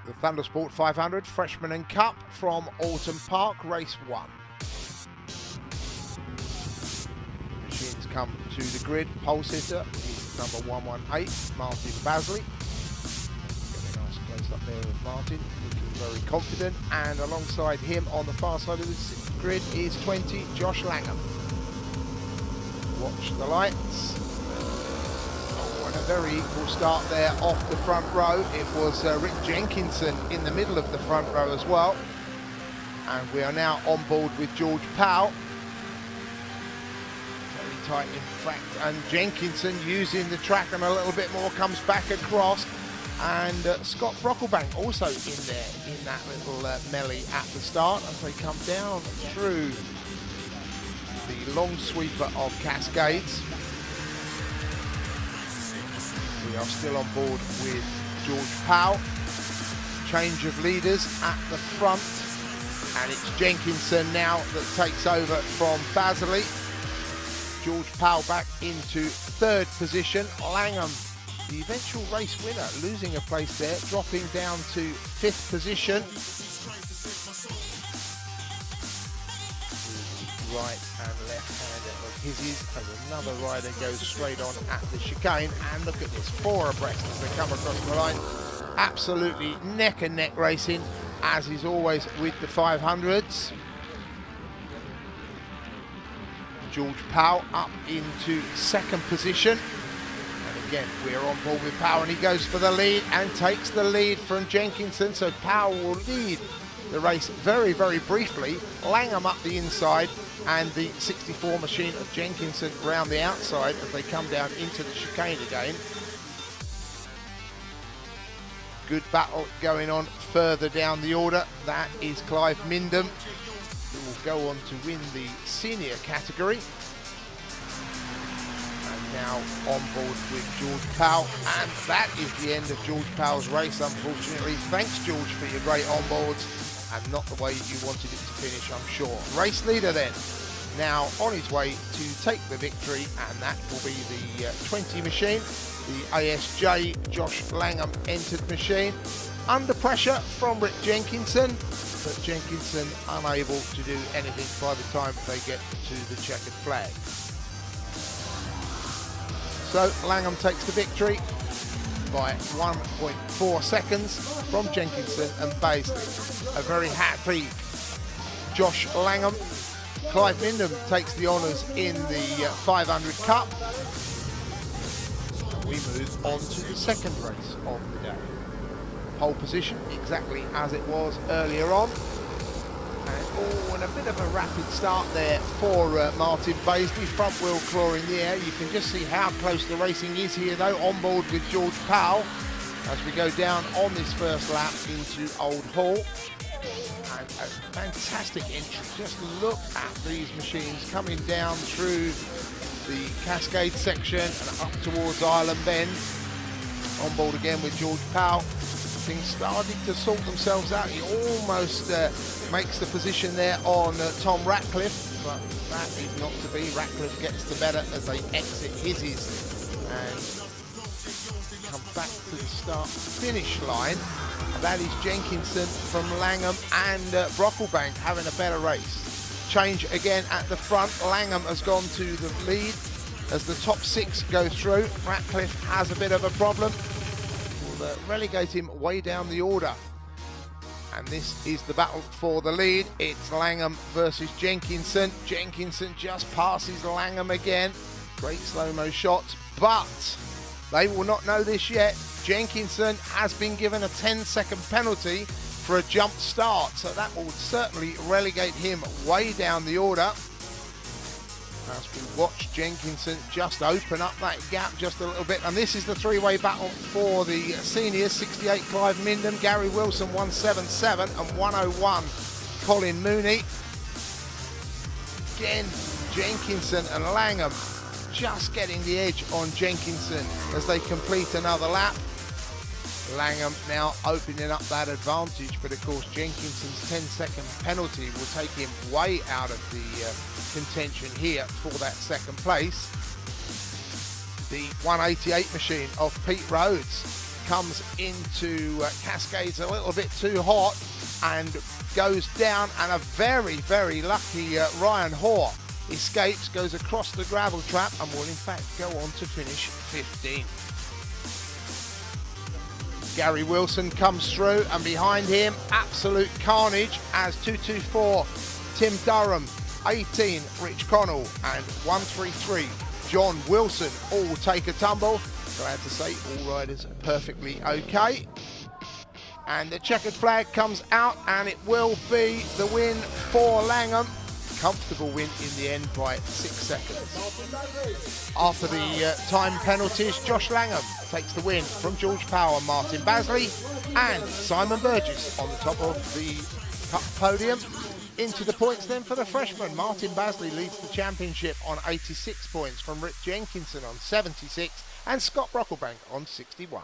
The Thundersport500 Freshman and Cup from Oulton Park, race 1. Machines come to the grid. Pole sitter is number 118, Martin Basley. Getting a nice close up there with Martin, looking very confident. And alongside him on the far side of the grid is 20, Josh Langham. Watch the lights. A very equal start there off the front row. It was Rick Jenkinson in the middle of the front row as well. And we are now on board with George Powell. Very tight in fact, and Jenkinson using the track and a little bit more comes back across. And Scott Brocklebank also in there in that little melee at the start as they come down through the long sweeper of Cascades. We are still on board with George Powell. Change of leaders at the front. And it's Jenkinson now that takes over from Basley. George Powell back into 3rd position. Langham, the eventual race winner, losing a place there, dropping down to 5th position. Right and left-hander of his as another rider goes straight on at the chicane. And look at this, 4 abreast as they come across the line. Absolutely neck and neck racing, as is always with the 500s. George Powell up into 2nd position. And again, we're on board with Powell, and he goes for the lead and takes the lead from Jenkinson. So Powell will lead the race very, very briefly. Langham up the inside, and the 64 machine of Jenkinson round the outside as they come down into the chicane again. Good battle going on further down the order. That is Clive Mindham, who will go on to win the senior category. And now on board with George Powell. And that is the end of George Powell's race, unfortunately. Thanks, George, for your great onboards. And not the way you wanted it to finish, I'm sure. Race leader then, now on his way to take the victory, and that will be the 20 machine, the ASJ Josh Langham entered machine. Under pressure from Rick Jenkinson, but Jenkinson unable to do anything by the time they get to the checkered flag. So Langham takes the victory by 1.4 seconds from Jenkinson and Basley. A very happy Josh Langham. Clive Mindham takes the honours in the 500 Cup. We move on to the 2nd race of the day. Pole position exactly as it was earlier on. And a bit of a rapid start there for Martin Basley. Front wheel claw in the air. You can just see how close the racing is here though, on board with George Powell as we go down on this first lap into Old Hall. And a fantastic entry. Just look at these machines coming down through the Cascade section and up towards Island Bend. On board again with George Powell. Things starting to sort themselves out. He almost makes the position there on Tom Ratcliffe, but that is not to be. Ratcliffe gets the better as they exit his and come back to the start-finish line. And that is Jenkinson from Langham and Brocklebank having a better race. Change again at the front. Langham has gone to the lead as the top 6 go through. Ratcliffe has a bit of a problem. Relegate him way down the order, and this is the battle for the lead. It's Langham versus Jenkinson. Jenkinson just passes Langham again. Great slow-mo shots, but they will not know this yet. Jenkinson has been given a 10-second penalty for a jump start, so that will certainly relegate him way down the order. As we watch Jenkinson just open up that gap just a little bit. And this is the 3-way battle for the seniors. 68 Clive Mindham, Gary Wilson 177 and 101 Colin Mooney. Again, Jenkinson and Langham just getting the edge on Jenkinson as they complete another lap. Langham now opening up that advantage, but of course Jenkinson's 10-second penalty will take him way out of the contention here for that 2nd place. The 188 machine of Pete Rhodes comes into Cascades a little bit too hot and goes down, and a very, very lucky Ryan Hoare escapes, goes across the gravel trap, and will in fact go on to finish 15th. Gary Wilson comes through, and behind him absolute carnage as 224 Tim Durham, 18 Rich Connell, and 133 John Wilson all take a tumble. Glad to say all riders are perfectly okay. And the checkered flag comes out, and it will be the win for Langham. Comfortable win in the end by 6 seconds. After the time penalties, Josh Langham takes the win from George Power, Martin Basley and Simon Burgess on the top of the podium. Into the points then for the freshman. Martin Basley leads the championship on 86 points from Rick Jenkinson on 76 and Scott Brocklebank on 61.